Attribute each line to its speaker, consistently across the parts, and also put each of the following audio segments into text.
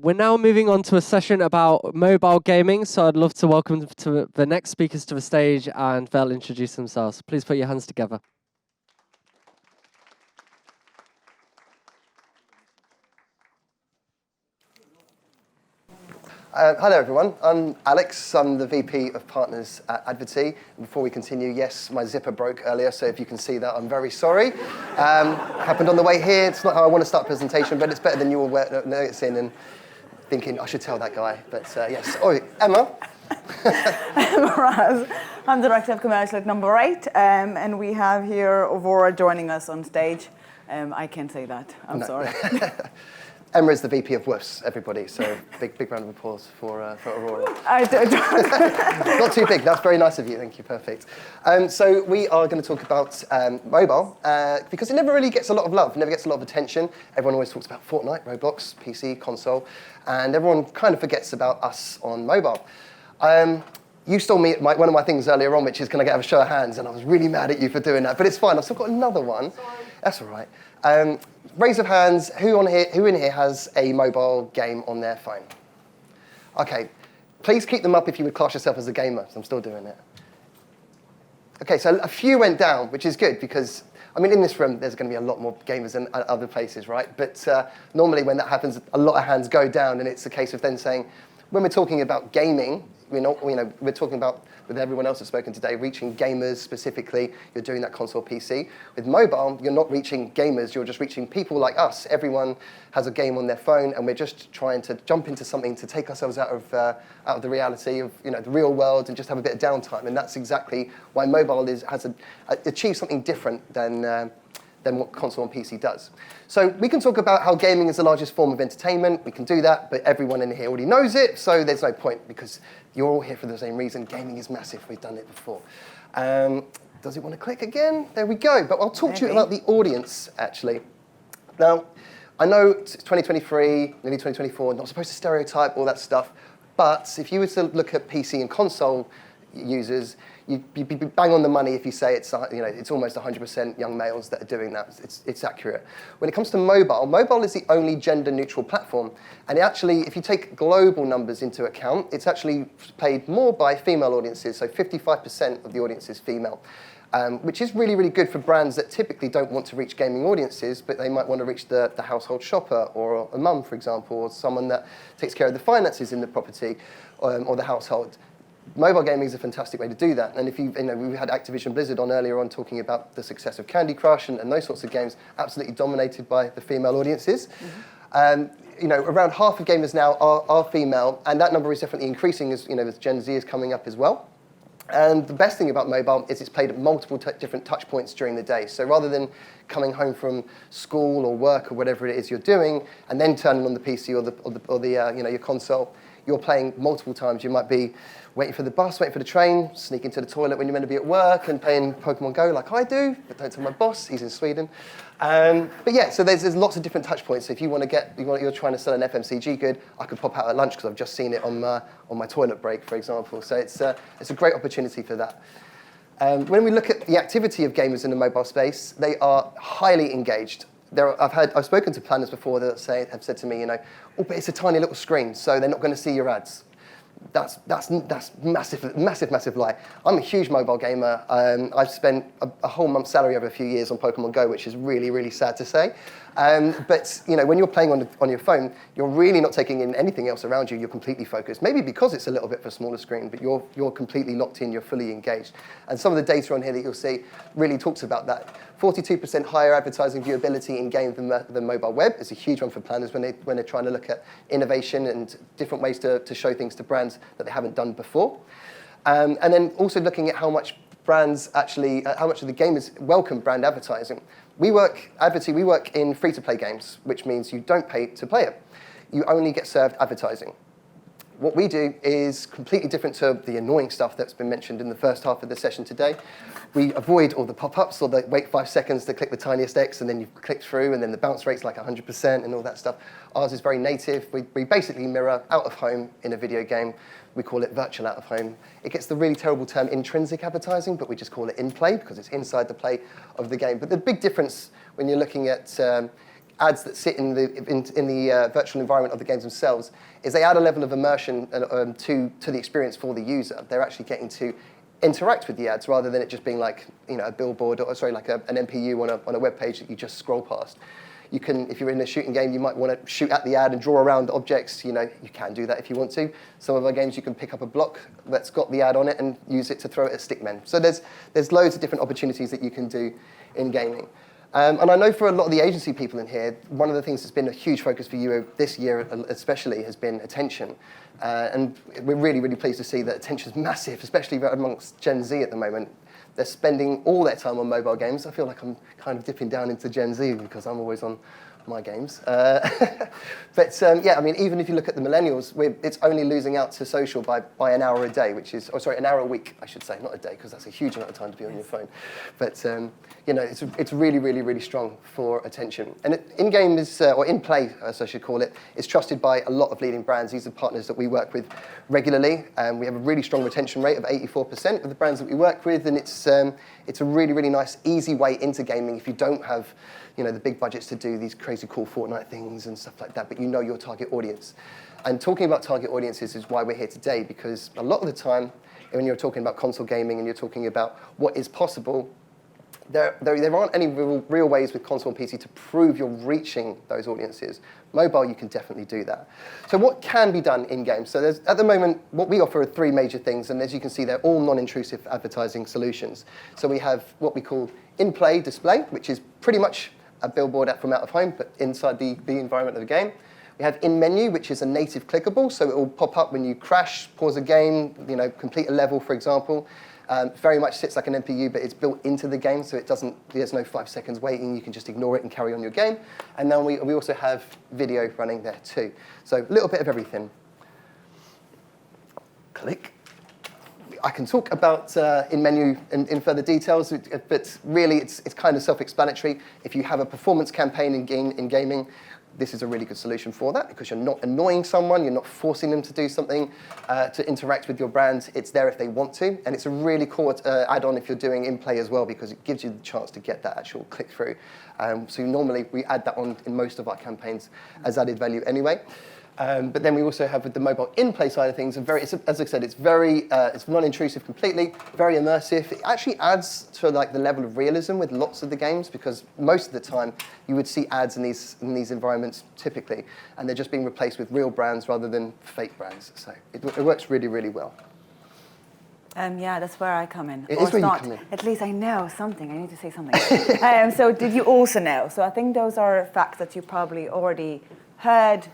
Speaker 1: We're now moving on to a session about mobile gaming, so I'd love to welcome to the next speakers to the stage, and they'll introduce themselves. Please put your hands together.
Speaker 2: Hello everyone, I'm Alex, I'm the VP of Partners at Adverty. Before we continue, yes, my zipper broke earlier, so if you can see that, I'm very sorry. Happened on the way here, it's not how I want to start a presentation, but it's better than you all noticing and thinking, I should tell that guy, but yes. Oh, Emma.
Speaker 3: Emma Raz. I'm Director of Commercial at NumberEight, and we have here Aurora joining us on stage. I can't say that, I'm sorry.
Speaker 2: Emma is the VP of WOOFs, everybody, so big round of applause for Aurora. Not too big, that's very nice of you, thank you, perfect. So we are going to talk about mobile, because it never really gets a lot of love, never gets a lot of attention. Everyone always talks about Fortnite, Roblox, PC, console, and everyone kind of forgets about us on mobile. You stole me one of my things earlier on, which is, can I get a show of hands? And I was really mad at you for doing that, but it's fine, I've still got another one. Sorry. That's all right. Raise of hands, who in here has a mobile game on their phone? Okay, please keep them up if you would class yourself as a gamer, so I'm still doing it. Okay, so a few went down, which is good, because, I mean, in this room, there's going to be a lot more gamers than other places, right? But normally when that happens, a lot of hands go down, and it's a case of then saying, when we're talking about gaming, we're talking about, with everyone else that's spoken today, reaching gamers specifically. You're doing that console PC. With mobile, you're not reaching gamers, you're just reaching people like us. Everyone has a game on their phone, and we're just trying to jump into something to take ourselves out of the reality of the real world and just have a bit of downtime. And that's exactly why mobile has achieved something different than what console and PC does. So we can talk about how gaming is the largest form of entertainment. We can do that, but everyone in here already knows it, so there's no point, because you're all here for the same reason. Gaming is massive. We've done it before. Does it want to click again? There we go. But I'll talk to you about the audience, actually. Now, I know it's 2023, nearly 2024, not supposed to stereotype all that stuff, but if you were to look at PC and console users, you'd be bang on the money if you say it's almost 100% young males that are doing that. It's accurate. When it comes to mobile is the only gender-neutral platform. And actually, if you take global numbers into account, it's actually played more by female audiences. So 55% of the audience is female, which is really, really good for brands that typically don't want to reach gaming audiences, but they might want to reach the household shopper, or a mum, for example, or someone that takes care of the finances in the property or the household. Mobile gaming is a fantastic way to do that. And if we had Activision Blizzard on earlier on talking about the success of Candy Crush and those sorts of games, absolutely dominated by the female audiences. Mm-hmm. Around half of gamers now are female, and that number is definitely increasing as Gen Z is coming up as well. And the best thing about mobile is it's played at multiple different touch points during the day. So rather than coming home from school or work or whatever it is you're doing, and then turning on the PC or your console, you're playing multiple times. You might be waiting for the bus, waiting for the train, sneaking to the toilet when you're meant to be at work, and playing Pokemon Go like I do, but don't tell my boss, he's in Sweden. But yeah, so there's lots of different touch points. So if you're trying to sell an FMCG good, I could pop out at lunch because I've just seen it on my toilet break, for example. So it's a great opportunity for that. When we look at the activity of gamers in the mobile space, they are highly engaged. I've spoken to planners before that have said to me, oh, but it's a tiny little screen, so they're not going to see your ads. That's massive lie. I'm a huge mobile gamer. I've spent a whole month's salary over a few years on Pokemon Go, which is really, really sad to say. But when you're playing on your phone, you're really not taking in anything else around you. You're completely focused. Maybe because it's a little bit of a smaller screen, but you're completely locked in. You're fully engaged. And some of the data on here that you'll see really talks about that. 42% higher advertising viewability in game than mobile web. It's a huge one for planners when they're trying to look at innovation and different ways to show things to brands that they haven't done before. And then also looking at how much brands actually, how much of the gamers welcome brand advertising. Adverty, we work in free-to-play games, which means you don't pay to play it. You only get served advertising. What we do is completely different to the annoying stuff that's been mentioned in the first half of the session today. We avoid all the pop-ups or the wait 5 seconds to click the tiniest X and then you click through and then the bounce rate's like 100% and all that stuff. Ours is very native. We basically mirror out of home in a video game. We call it virtual out of home. It gets the really terrible term intrinsic advertising, but we just call it in-play because it's inside the play of the game. But the big difference when you're looking at ads that sit in the virtual environment of the games themselves is they add a level of immersion to the experience for the user. They're actually getting to interact with the ads rather than it just being like a billboard or like an NPU on a web page that you just scroll past. You can, if you're in a shooting game, you might want to shoot at the ad and draw around objects. You can do that if you want to. Some of our games, you can pick up a block that's got the ad on it and use it to throw it at stickmen. So there's loads of different opportunities that you can do in gaming. And I know for a lot of the agency people in here, one of the things that's been a huge focus for you this year especially has been attention. And we're really, really pleased to see that attention's massive, especially amongst Gen Z at the moment. They're spending all their time on mobile games. I feel like I'm kind of dipping down into Gen Z because I'm always on my games. Yeah, I mean, even if you look at the millennials, it's only losing out to social by an hour a day, an hour a week, I should say, not a day, because that's a huge amount of time to be on your phone. But it's really, really, really strong for attention. And in-game is, or in-play, as I should call it, is trusted by a lot of leading brands. These are partners that we work with regularly. We have a really strong retention rate of 84% of the brands that we work with, and it's a really, really nice, easy way into gaming if you don't have the big budgets to do these crazy cool Fortnite things and stuff like that, but you know your target audience. And talking about target audiences is why we're here today, because a lot of the time, when you're talking about console gaming and you're talking about what is possible, there aren't any real ways with console and PC to prove you're reaching those audiences. Mobile, you can definitely do that. So what can be done in-game? So at the moment, what we offer are three major things, and as you can see, they're all non-intrusive advertising solutions. So we have what we call in-play display, which is pretty much a billboard from out of home, but inside the environment of the game. We have in-menu, which is a native clickable, so it will pop up when you crash, pause a game, complete a level, for example. Very much sits like an NPU, but it's built into the game, so there's no 5 seconds waiting. You can just ignore it and carry on your game. And then we also have video running there too. So a little bit of everything. Click. I can talk about in-menu in further details, but really it's kind of self-explanatory. If you have a performance campaign in gaming, this is a really good solution for that because you're not annoying someone, you're not forcing them to do something to interact with your brand. It's there if they want to, and it's a really cool add-on if you're doing in-play as well because it gives you the chance to get that actual click-through. So normally we add that on in most of our campaigns as added value anyway. But then we also have with the mobile in-play side of things, as I said, it's non-intrusive completely, very immersive. It actually adds to the level of realism with lots of the games because most of the time you would see ads in these environments typically, and they're just being replaced with real brands rather than fake brands. So it works really, really well.
Speaker 3: Yeah, that's where I come in.
Speaker 2: It is where you come in.
Speaker 3: At least I know something. I need to say something. So did you also know? So I think those are facts that you probably already heard,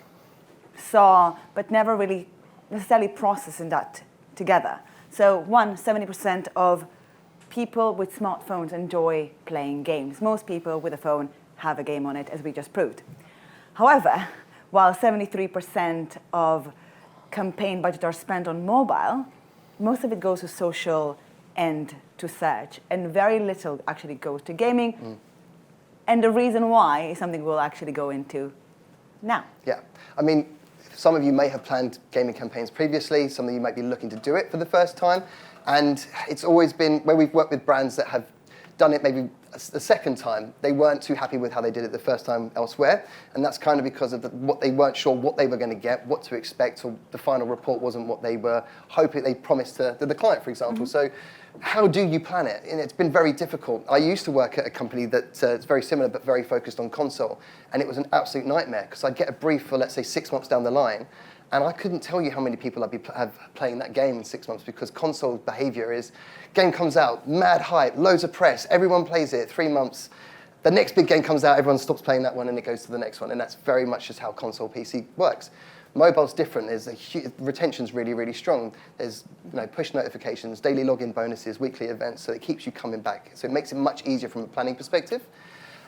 Speaker 3: saw, but never really necessarily processing that together. So 70% of people with smartphones enjoy playing games. Most people with a phone have a game on it, as we just proved. However, while 73% of campaign budget are spent on mobile, most of it goes to social and to search, and very little actually goes to gaming. And the reason why is something we'll actually go into now.
Speaker 2: Yeah, I mean, some of you may have planned gaming campaigns previously, some of you might be looking to do it for the first time, and it's always been, where we've worked with brands that have done it maybe the second time, they weren't too happy with how they did it the first time elsewhere, and that's kind of because of what they weren't sure what they were going to get, what to expect, or the final report wasn't what they were hoping they promised to the client, for example. So how do you plan it? And it's been very difficult. I used to work at a company that's very similar but very focused on console, and it was an absolute nightmare because I'd get a brief for, let's say, 6 months down the line, and I couldn't tell you how many people I'd be playing that game in 6 months because console behavior is, game comes out, mad hype, loads of press, everyone plays it, 3 months. The next big game comes out, everyone stops playing that one and it goes to the next one, and that's very much just how console PC works. Mobile's different. Retention's really, really strong. There's push notifications, daily login bonuses, weekly events, so it keeps you coming back. So it makes it much easier from a planning perspective.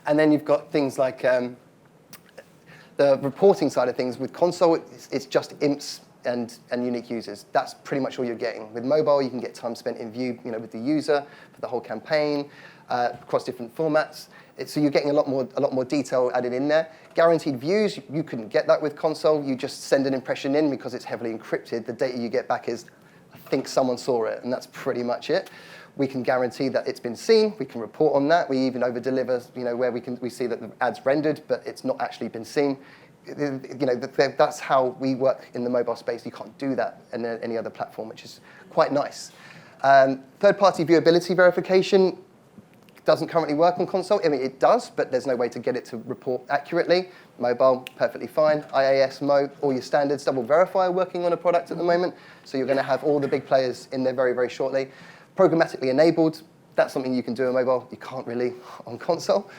Speaker 2: And then you've got things like the reporting side of things. With console, it's just imps and unique users. That's pretty much all you're getting. With mobile, you can get time spent in view, with the user for the whole campaign, across different formats. So you're getting a lot more detail added in there. Guaranteed views, you couldn't get that with console. You just send an impression in because it's heavily encrypted. The data you get back is, I think someone saw it, and that's pretty much it. we can guarantee that it's been seen. We can report on that. We even over-deliver, where we see that the ad's rendered, but it's not actually been seen. That's how we work in the mobile space. You can't do that in any other platform, which is quite nice. Third-party viewability verification doesn't currently work on console. I mean, it does, but there's no way to get it to report accurately. Mobile, perfectly fine. IAS, Mo, all your standards. Double Verify are working on a product at the moment, so you're going to have all the big players in there very, very shortly. Programmatically enabled, that's something you can do on mobile. You can't really on console.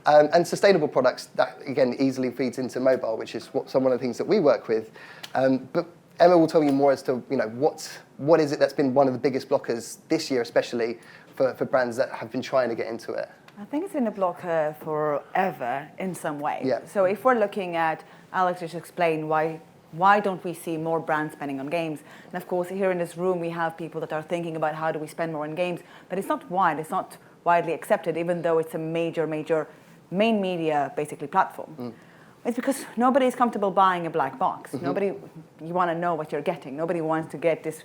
Speaker 2: And sustainable products, that, again, easily feeds into mobile, which is one of the things that we work with. But Emma will tell you more as to what is it that's been one of the biggest blockers this year, especially for brands that have been trying to get into it.
Speaker 3: I think it's been a blocker forever in some way.
Speaker 2: Yeah.
Speaker 3: So if we're looking at, Alex just explained why don't we see more brand spending on games? And of course, here in this room, we have people that are thinking about how do we spend more on games, but it's not widely accepted, even though it's a major main media, basically, platform. It's because nobody is comfortable buying a black box. You want to know what you're getting. Nobody wants to get this,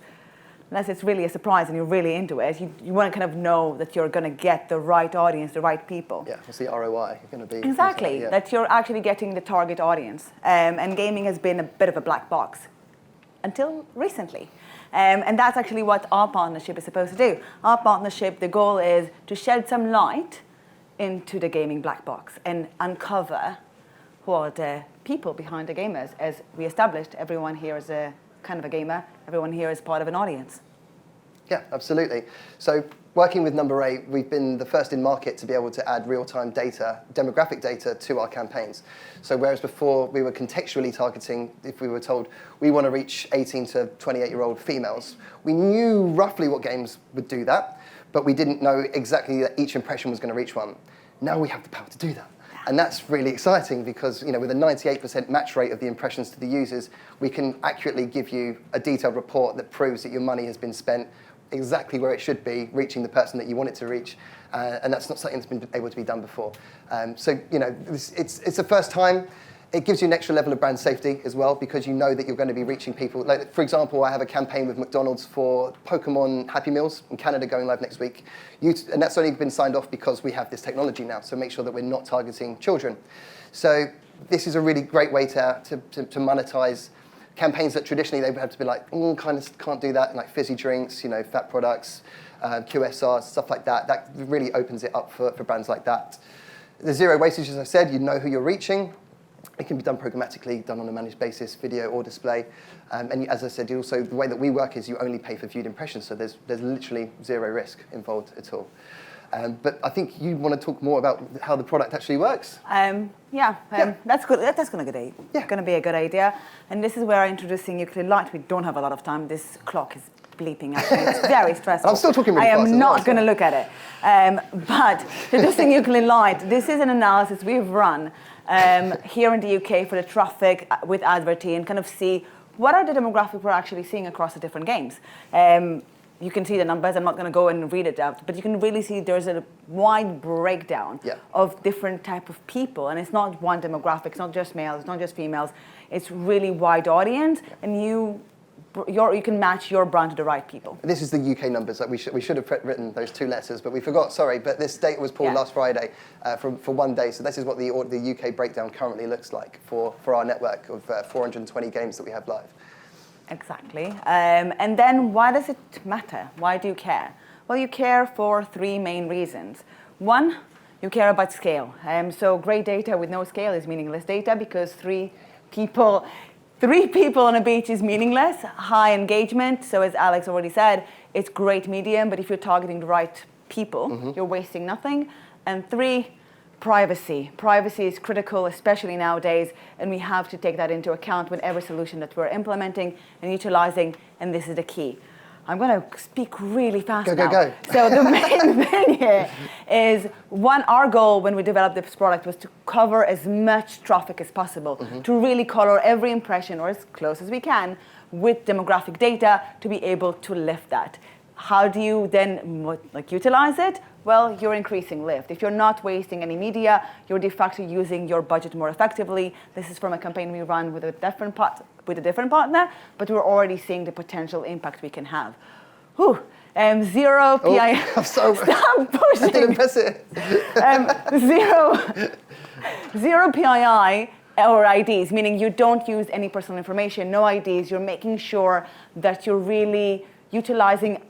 Speaker 3: unless it's really a surprise and you're really into it. You want to kind of know that you're going to get the right audience, the right people.
Speaker 2: Yeah, what's the ROI going to be?
Speaker 3: Exactly, that you're actually getting the target audience. And gaming has been a bit of a black box until recently. And that's actually what our partnership is supposed to do. Our partnership, the goal is to shed some light into the gaming black box and uncover who are the people behind the gamers. As we established, everyone here is a kind of a gamer, everyone here is part of an audience.
Speaker 2: Yeah, absolutely. So working with NumberEight, we've been the first in market to be able to add real-time data, demographic data, to our campaigns. So whereas before we were contextually targeting, if we were told we want to reach 18 to 28-year-old females, we knew roughly what games would do that, but we didn't know exactly that each impression was going to reach one. Now we have the power to do that. And that's really exciting because, with a 98% match rate of the impressions to the users, we can accurately give you a detailed report that proves that your money has been spent exactly where it should be, reaching the person that you want it to reach. And that's not something that's been able to be done before. It's the first time. It gives you an extra level of brand safety as well because you know that you're going to be reaching people. Like, for example, I have a campaign with McDonald's for Pokemon Happy Meals in Canada going live next week. And that's only been signed off because we have this technology now, so make sure that we're not targeting children. So this is a really great way to monetize campaigns that traditionally they would have to be like, kind of can't do that, like fizzy drinks, fat products, QSR, stuff like that. That really opens it up for brands like that. The zero wastage, as I said, you know who you're reaching. It can be done programmatically, done on a managed basis, video or display. And as I said, also the way that we work is you only pay for viewed impressions, so there's literally zero risk involved at all. But I think you want to talk more about how the product actually works.
Speaker 3: That's good. That's going to be a good idea. And this is where I'm introducing Nuclear Light. We don't have a lot of time. This clock is bleeping at me. It's very stressful.
Speaker 2: I'm still talking really fast.
Speaker 3: I am not going to look at it. But introducing Nuclear Light, this is an analysis we've run here in the UK for the traffic with Adverty and kind of see what are the demographics we're actually seeing across the different games. You can see the numbers. I'm not going to go and read it out, but you can really see there's a wide breakdown of different type of people, and it's not one demographic. It's not just males. It's not just females. It's really wide audience, and you can match your brand to the right people.
Speaker 2: This is the UK numbers. Like we should have written those two letters, but we forgot. Sorry, but this data was pulled last Friday for 1 day. So this is what the UK breakdown currently looks like for our network of 420 games that we have live.
Speaker 3: Exactly. And then why does it matter? Why do you care? Well, you care for three main reasons. One, you care about scale. So great data with no scale is meaningless data because three people on a beach is meaningless. High engagement, so as Alex already said, it's great medium, but if you're targeting the right people, you're wasting nothing. And three, privacy. Privacy is critical, especially nowadays, and we have to take that into account with every solution that we're implementing and utilizing, and this is the key. I'm going to speak really fast now.
Speaker 2: Go.
Speaker 3: So the main thing here is, one, our goal when we developed this product was to cover as much traffic as possible, to really color every impression, or as close as we can, with demographic data to be able to lift that. How do you then utilize it? Well, you're increasing lift. If you're not wasting any media, you're de facto using your budget more effectively. This is from a campaign we run with a different partner, but we're already seeing the potential impact we can have. Zero PII.
Speaker 2: I'm sorry.
Speaker 3: Stop pushing.
Speaker 2: I didn't press it.
Speaker 3: Zero PII or IDs, meaning you don't use any personal information, no IDs. You're making sure that you're really utilizing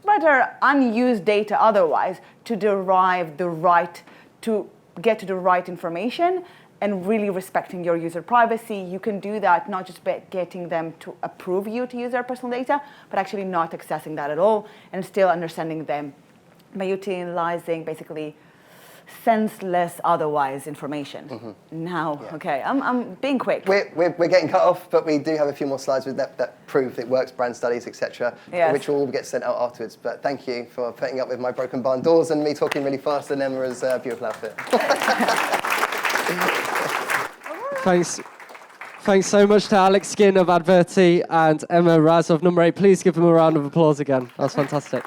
Speaker 3: rather unused data otherwise to derive the right, to get to the right information and really respecting your user privacy. You can do that not just by getting them to approve you to use their personal data, but actually not accessing that at all and still understanding them by utilizing basically senseless otherwise information. Now, okay, I'm being quick.
Speaker 2: We're getting cut off, but we do have a few more slides with that prove it works, brand studies, etc., which will all get sent out afterwards. But thank you for putting up with my broken barn doors and me talking really fast and Emma's beautiful outfit.
Speaker 1: Thanks so much to Alex Ginn of Adverty and Emma Raz of NumberEight. Please give them a round of applause again. That was fantastic.